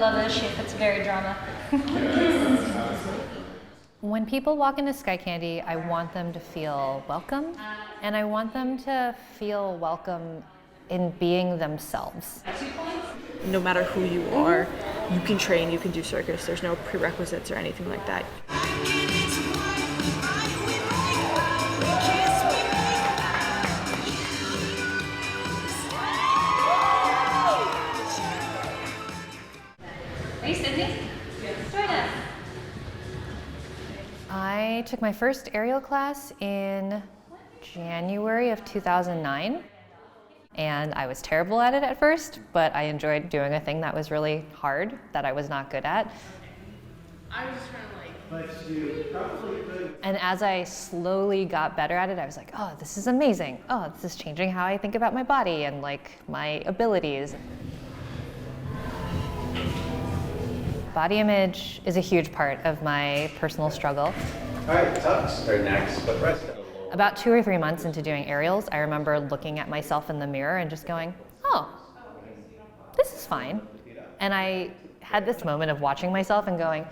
love this shape. It's very drama. When people walk into Sky Candy, I want them to feel welcome, and I want them to feel welcome in being themselves. No matter who you are, you can train, you can do circus. There's no prerequisites or anything like that. Are you Sydney? Join us. I took my first aerial class in January of 2009, and I was terrible at it at first, but I enjoyed doing a thing that was really hard, that I was not good at. I was trying to And as I slowly got better at it, I was like, oh, this is amazing. Oh, this is changing how I think about my body and like my abilities. Body image is a huge part of my personal struggle. All right, tucks are next, but rest it. About 2 or 3 months into doing aerials, I remember looking at myself in the mirror and just going, oh, this is fine. And I had this moment of watching myself and going,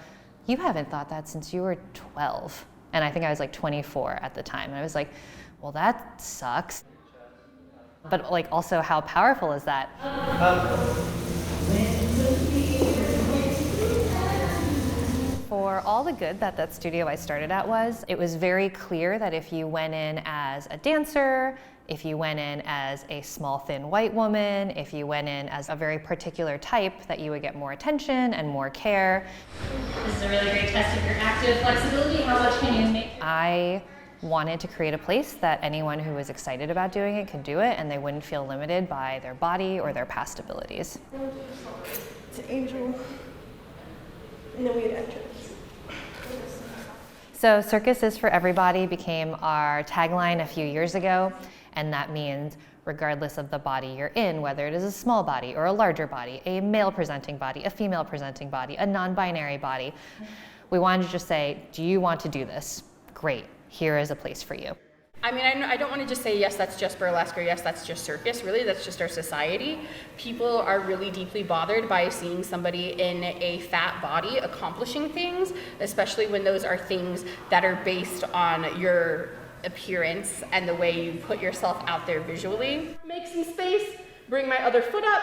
you haven't thought that since you were 12. And I think I was like 24 at the time. And I was like, well, that sucks. But like also how powerful is that? For all the good that that studio I started at was, it was very clear that if you went in as a dancer, if you went in as a small, thin white woman, if you went in as a very particular type, that you would get more attention and more care. This is a really great test of your active flexibility. How much can you make? I wanted to create a place that anyone who was excited about doing it could do it, and they wouldn't feel limited by their body or their past abilities. It's an angel. And then we had entrance. So Circus is for Everybody became our tagline a few years ago, and that means regardless of the body you're in, whether it is a small body or a larger body, a male presenting body, a female presenting body, a non-binary body, we wanted to just say, do you want to do this? Great, here is a place for you. I mean, I don't want to just say, yes, that's just burlesque, or yes, that's just circus. Really, that's just our society. People are really deeply bothered by seeing somebody in a fat body accomplishing things, especially when those are things that are based on your appearance and the way you put yourself out there visually. Make some space, bring my other foot up,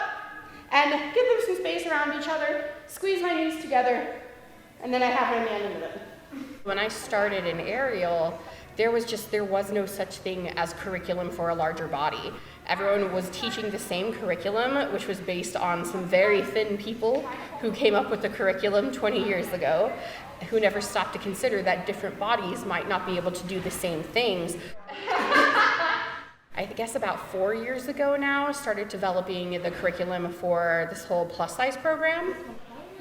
and give them some space around each other, squeeze my knees together, and then I have my man in the middle. When I started in aerial, there was no such thing as curriculum for a larger body. Everyone was teaching the same curriculum, which was based on some very thin people who came up with the curriculum 20 years ago, who never stopped to consider that different bodies might not be able to do the same things. I guess about 4 years ago now, started developing the curriculum for this whole plus size program.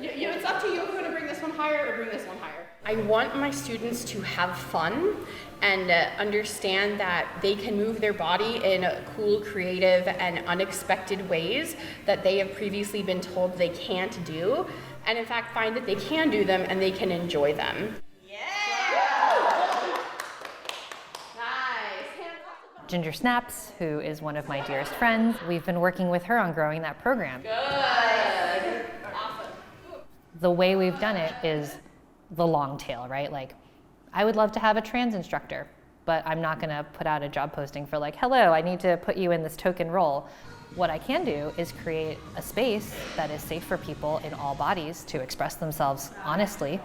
It's up to you if you want to bring this one higher or bring this one higher. I want my students to have fun and understand that they can move their body in cool, creative, and unexpected ways that they have previously been told they can't do, and in fact find that they can do them and they can enjoy them. Ginger Snaps, who is one of my dearest friends, we've been working with her on growing that program. Good. Awesome. The way we've done it is the long tail, right? Like, I would love to have a trans instructor, but I'm not gonna put out a job posting for like, hello, I need to put you in this token role. What I can do is create a space that is safe for people in all bodies to express themselves honestly.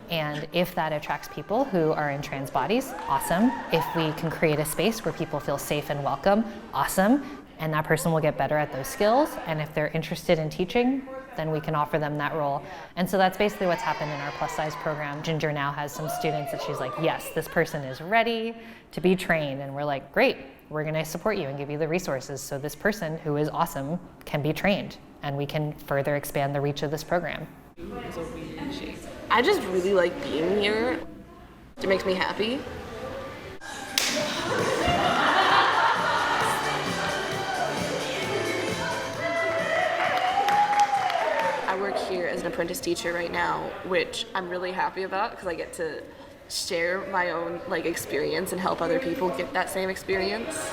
And if that attracts people who are in trans bodies, awesome. If we can create a space where people feel safe and welcome, awesome. And that person will get better at those skills. And if they're interested in teaching, then we can offer them that role. And so that's basically what's happened in our plus size program. Ginger now has some students that she's like, yes, this person is ready to be trained. And we're like, great, we're gonna support you and give you the resources so this person who is awesome can be trained, and we can further expand the reach of this program. I just really like being here. It makes me happy. I work here as an apprentice teacher right now, which I'm really happy about because I get to share my own experience and help other people get that same experience.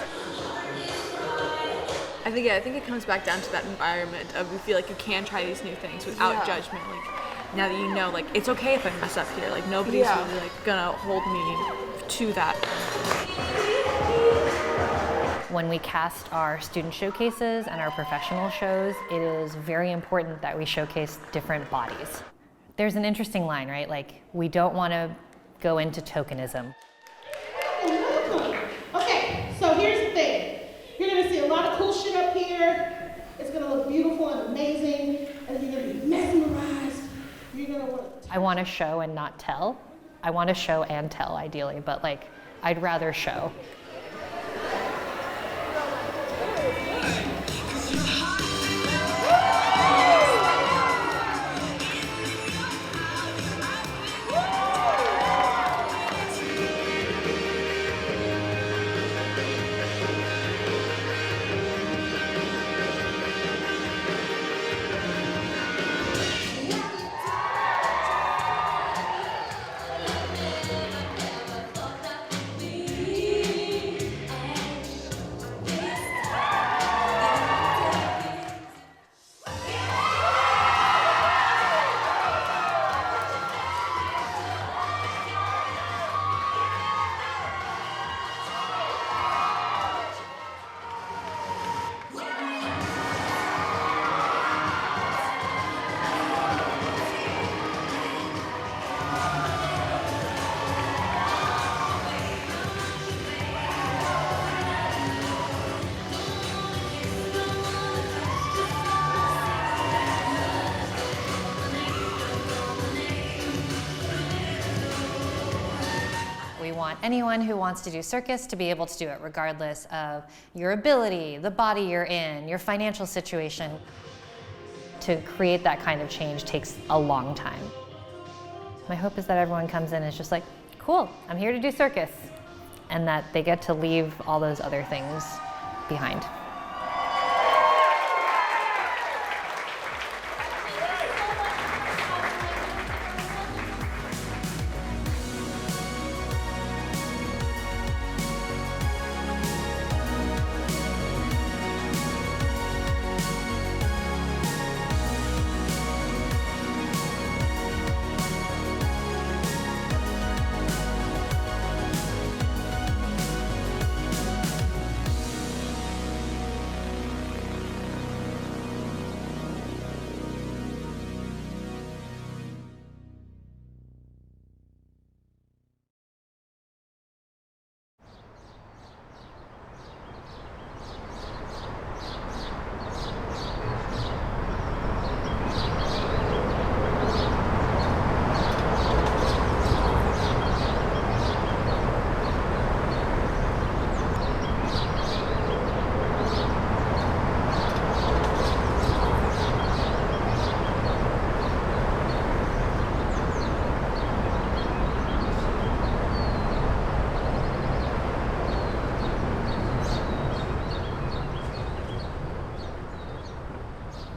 I think it comes back down to that environment of you feel like you can try these new things without judgment. Like now that you know, like it's okay if I mess up here. Like nobody's really like gonna hold me to that. When we cast our student showcases and our professional shows, it is very important that we showcase different bodies. There's an interesting line, right? Like, we don't want to go into tokenism. Welcome. Okay, so here's the thing. You're gonna see a lot of cool shit up here. It's gonna look beautiful and amazing, and you're gonna be mesmerized. You're gonna want to. I want to show and not tell. I want to show and tell, ideally, but like, I'd rather show. We want anyone who wants to do circus to be able to do it, regardless of your ability, the body you're in, your financial situation. To create that kind of change takes a long time. My hope is that everyone comes in and is just like, cool, I'm here to do circus, and that they get to leave all those other things behind.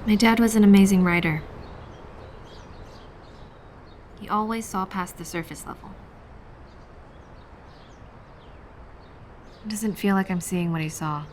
My dad was an amazing writer. He always saw past the surface level. It doesn't feel like I'm seeing what he saw.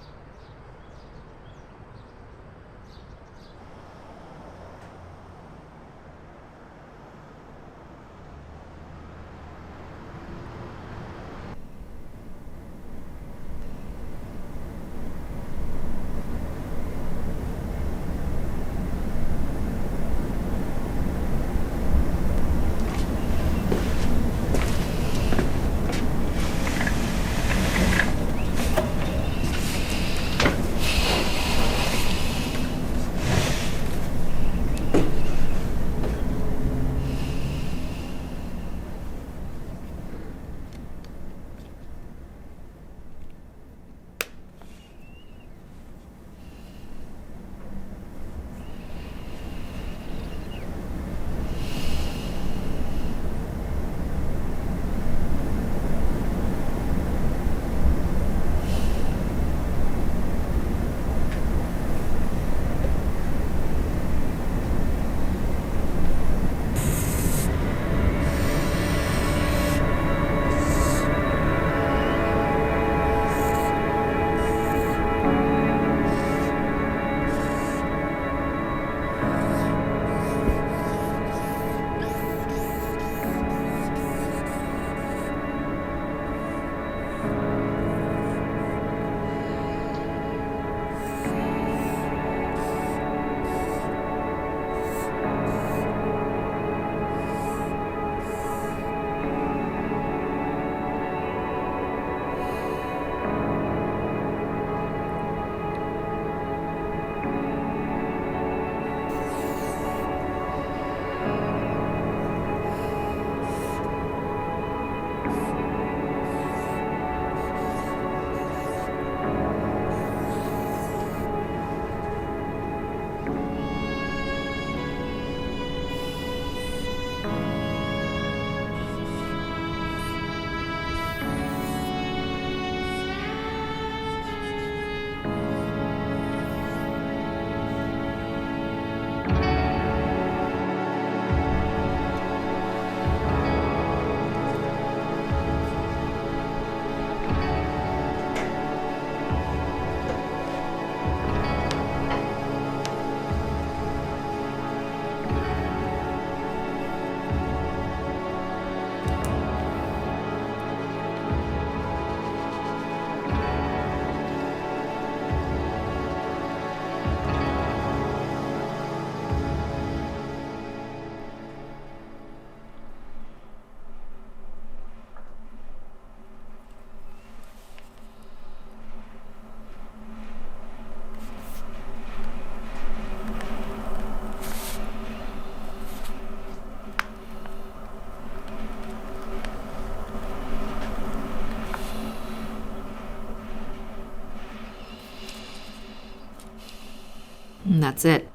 that's it.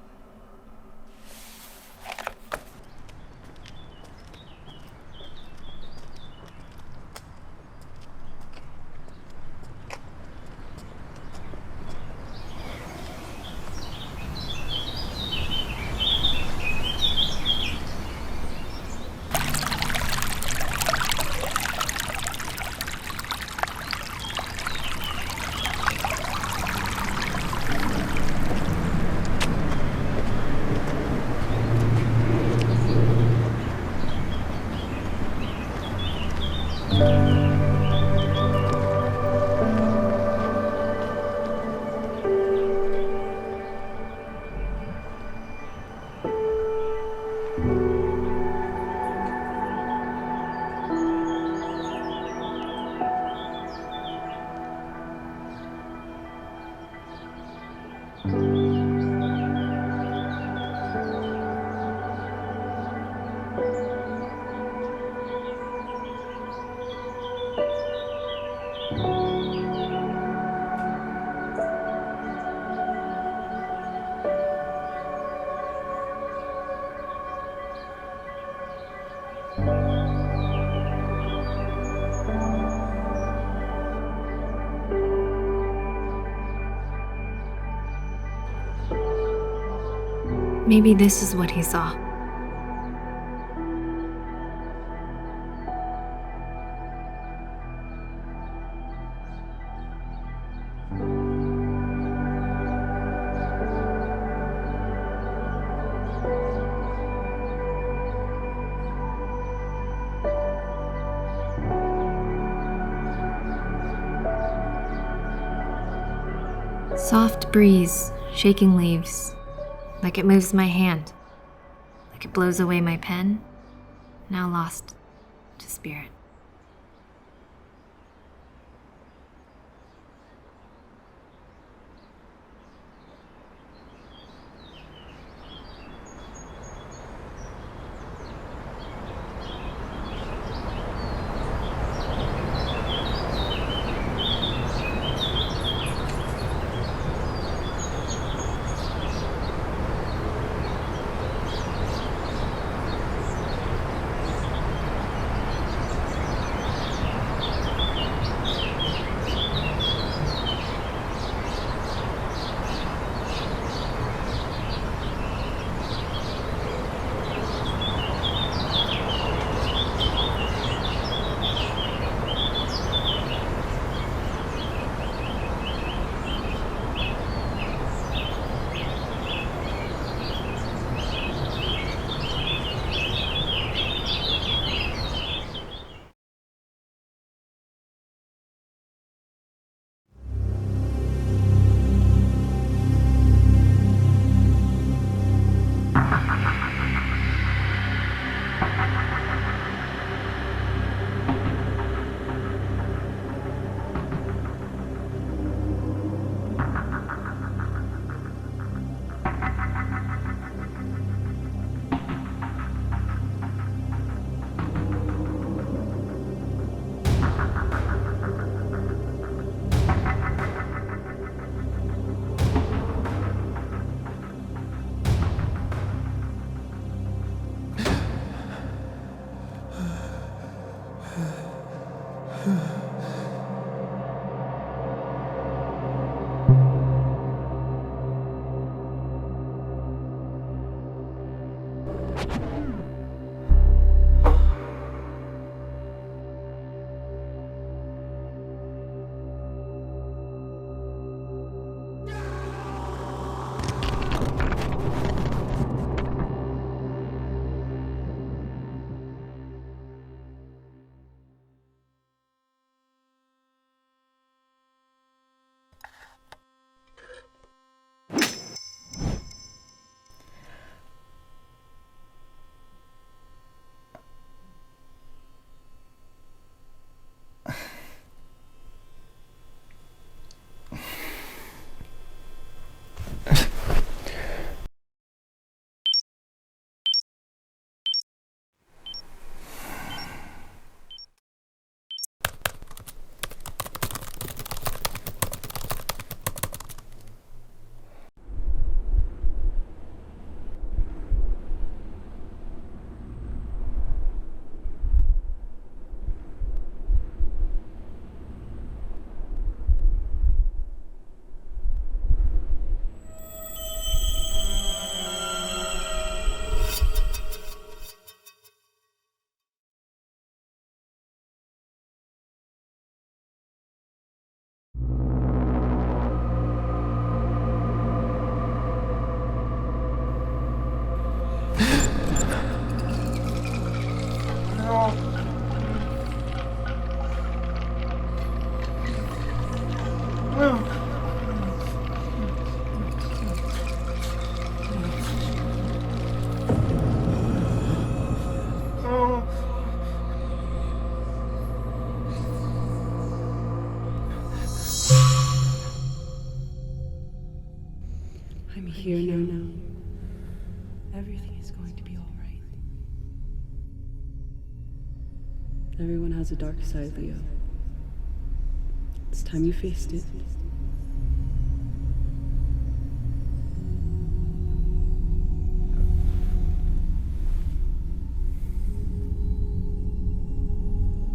Maybe this is what he saw. Soft breeze, shaking leaves, like it moves my hand, like it blows away my pen, now lost to spirit. here now. Everything is going to be all right. Everyone has a dark side, Leo. It's time you faced it.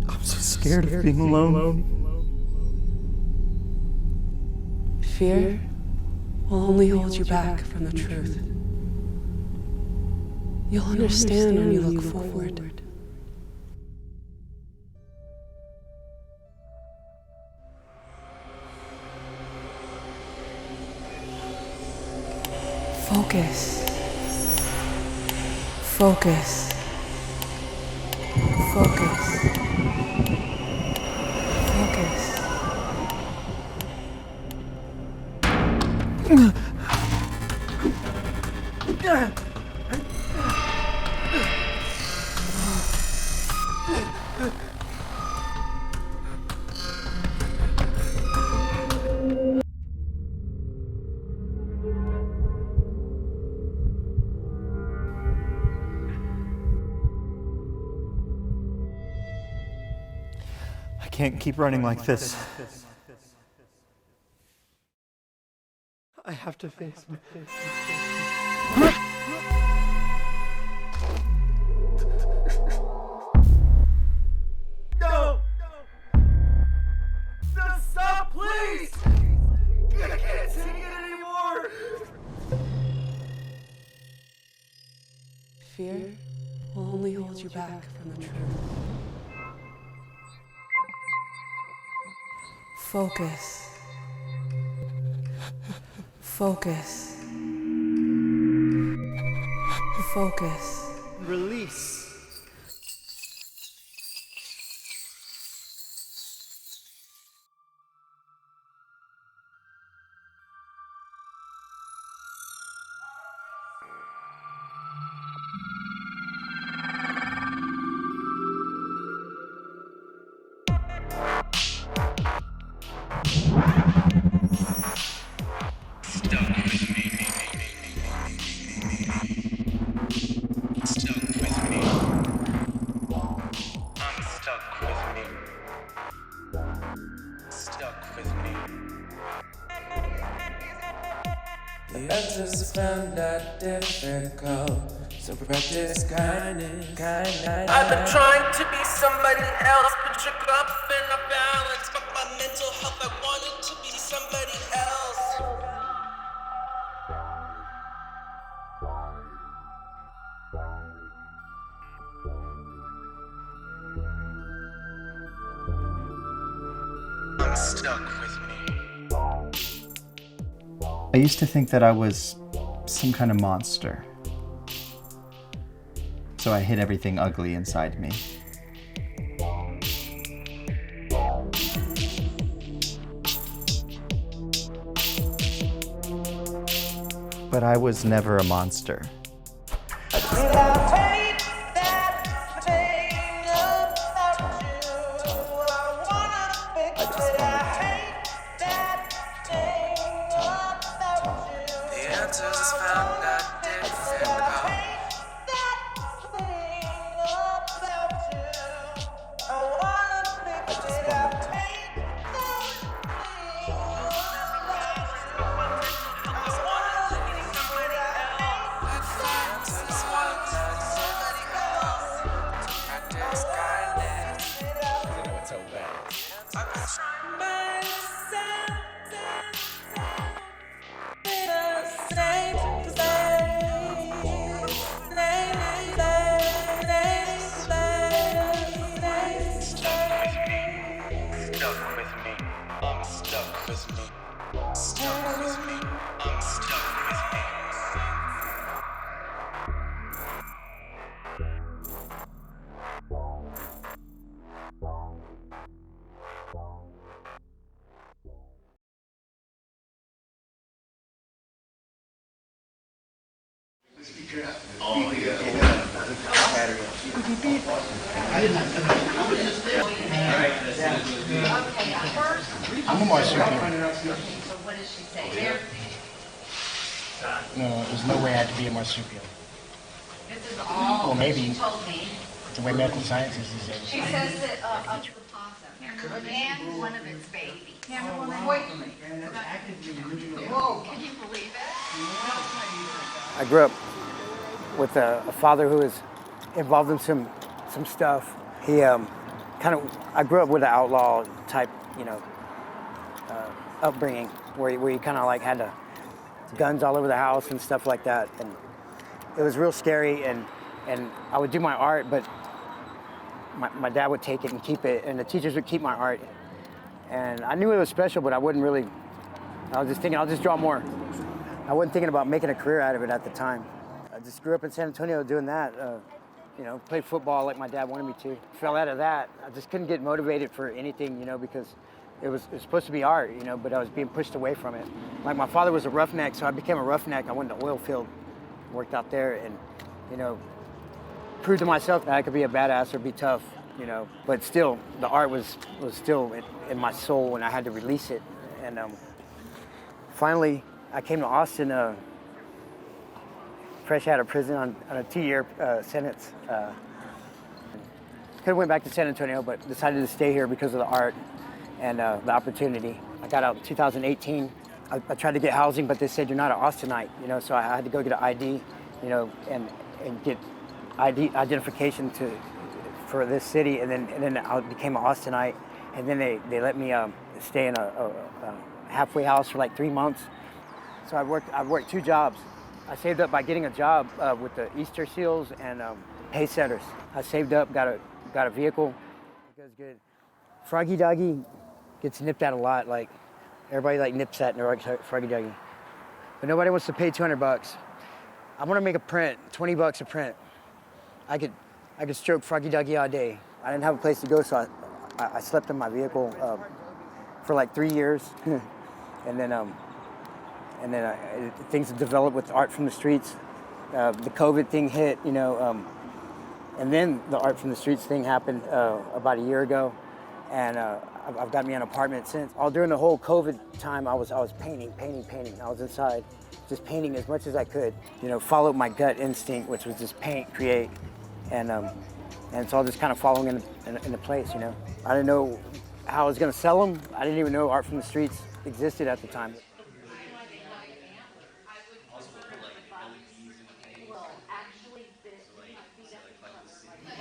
I'm so scared of being alone. Fear will only hold you back from the truth. You'll understand when you look forward. Focus. Focus. Focus. Focus. I can't keep running like this. I have to face my No! No, stop, please! I can't take it anymore! Fear will only hold you back from the truth. Focus. Focus. Focus. Release. The answers found are difficult, so practice kindness. I've been trying to be somebody else, but tricked up in a balance. But my mental health, I wanted to be somebody else. I'm stuck with me. I used to think that I was some kind of monster. So I hid everything ugly inside me. But I was never a monster. I'm a marsupial. So what does she say? No, there's no way I had to be a marsupial. This is all Well, maybe. she told me. The way medical science is these days. She says that of the possum and one of its babies. Wait. Whoa, can you believe it? I grew up with a father who was involved in some stuff. He I grew up with an outlaw type, upbringing where you kind of like had guns all over the house and stuff like that, and it was real scary. And I would do my art, but my dad would take it and keep it, and the teachers would keep my art. And I knew it was special, but I wouldn't really. I was just thinking, I'll just draw more. I wasn't thinking about making a career out of it at the time. I just grew up in San Antonio doing that. Played football like my dad wanted me to. Fell out of that. I just couldn't get motivated for anything, because it was supposed to be art, but I was being pushed away from it. Like my father was a roughneck, so I became a roughneck. I went to the oil field, worked out there, and, proved to myself that I could be a badass or be tough, But still, the art was still in my soul, and I had to release it. And finally, I came to Austin fresh out of prison on a 2-year sentence. Could have went back to San Antonio, but decided to stay here because of the art and the opportunity. I got out in 2018. I tried to get housing, but they said you're not an Austinite, so I had to go get an ID, and get ID identification for this city, and then I became an Austinite, and then they let me stay in a halfway house for like 3 months. So I worked 2 jobs. I saved up by getting a job with the Easter Seals and Pay Setters. I saved up, got a vehicle. It goes good. Froggy Doggy gets nipped at a lot. Like everybody nips at Froggy Doggy, but nobody wants to pay $200. I want to make a print, $20 a print. I could stroke Froggy Doggy all day. I didn't have a place to go, so I slept in my vehicle for like 3 years, and then things developed with art from the streets. The COVID thing hit, and then the art from the streets thing happened about a year ago, and I've got me an apartment since. All during the whole COVID time, I was painting. I was inside, just painting as much as I could. Followed my gut instinct, which was just paint, create, and it's all just kind of falling into place. I didn't know how I was gonna sell them. I didn't even know art from the streets existed at the time.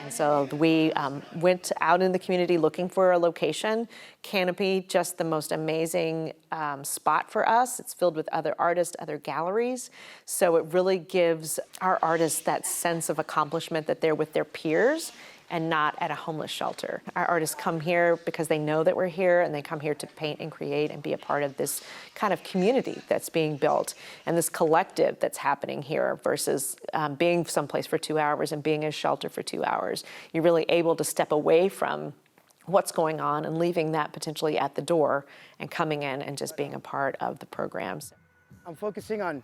And so we went out in the community looking for a location. Canopy, just the most amazing spot for us. It's filled with other artists, other galleries. So it really gives our artists that sense of accomplishment that they're with their peers and not at a homeless shelter. Our artists come here because they know that we're here, and they come here to paint and create and be a part of this kind of community that's being built and this collective that's happening here versus being someplace for 2 hours and being in a shelter for 2 hours. You're really able to step away from what's going on and leaving that potentially at the door and coming in and just being a part of the programs. I'm focusing on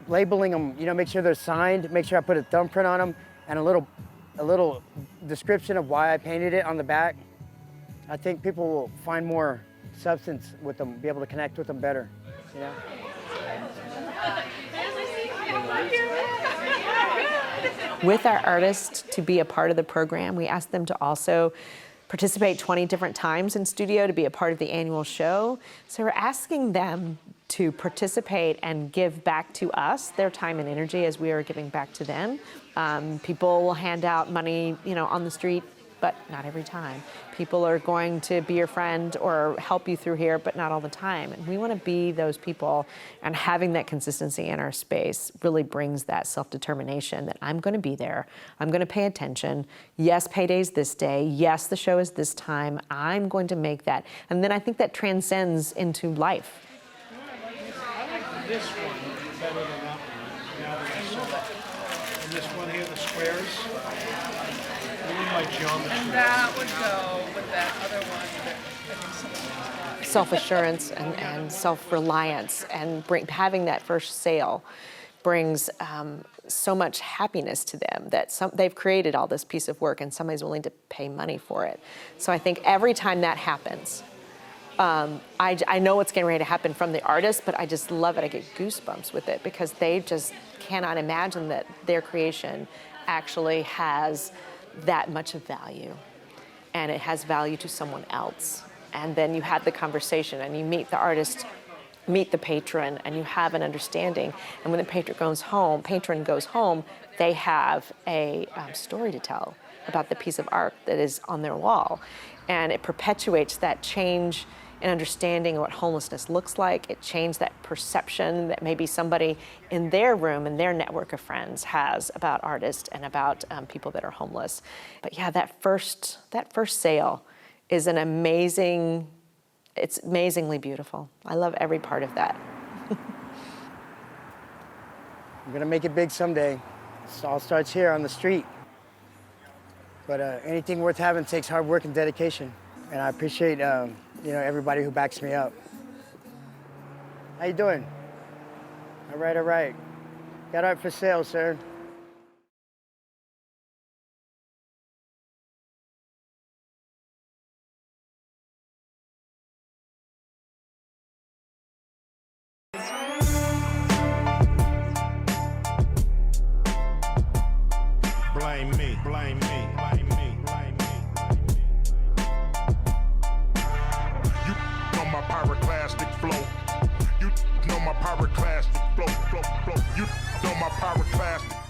labeling them, make sure they're signed, make sure I put a thumbprint on them, and a little description of why I painted it on the back. I think people will find more substance with them, be able to connect with them better, With our artists to be a part of the program, we asked them to also participate 20 different times in studio to be a part of the annual show. So we're asking them to participate and give back to us their time and energy as we are giving back to them. People will hand out money, on the street, but not every time. People are going to be your friend or help you through here, but not all the time. And we want to be those people, and having that consistency in our space really brings that self-determination that I'm going to be there. I'm going to pay attention. Yes, payday's this day. Yes, the show is this time. I'm going to make that. And then I think that transcends into life. This one better than that one. Now that I saw that. And this one here, the squares. Really my geometry. And that would go with that other one that I think someone else got. Self-assurance and self-reliance, and having that first sale brings so much happiness to them that they've created all this piece of work and somebody's willing to pay money for it. So I think every time that happens, I know what's getting ready to happen from the artist, but I just love it. I get goosebumps with it because they just cannot imagine that their creation actually has that much of value, and it has value to someone else. And then you have the conversation and you meet the artist, meet the patron, and you have an understanding. And when the patron goes home, they have a story to tell about the piece of art that is on their wall. And it perpetuates that change in understanding of what homelessness looks like. It changed that perception that maybe somebody in their room, in their network of friends, has about artists and about people that are homeless. But yeah, that first sale is it's amazingly beautiful. I love every part of that. I'm gonna make it big someday. It all starts here on the street. But anything worth having takes hard work and dedication. And I appreciate everybody who backs me up. How you doing? All right. Got art for sale, sir. Blame me, blame me, blame me, blame me. You know my pyroclastic flow. You know my pyroclastic flow. You know my pyroclastic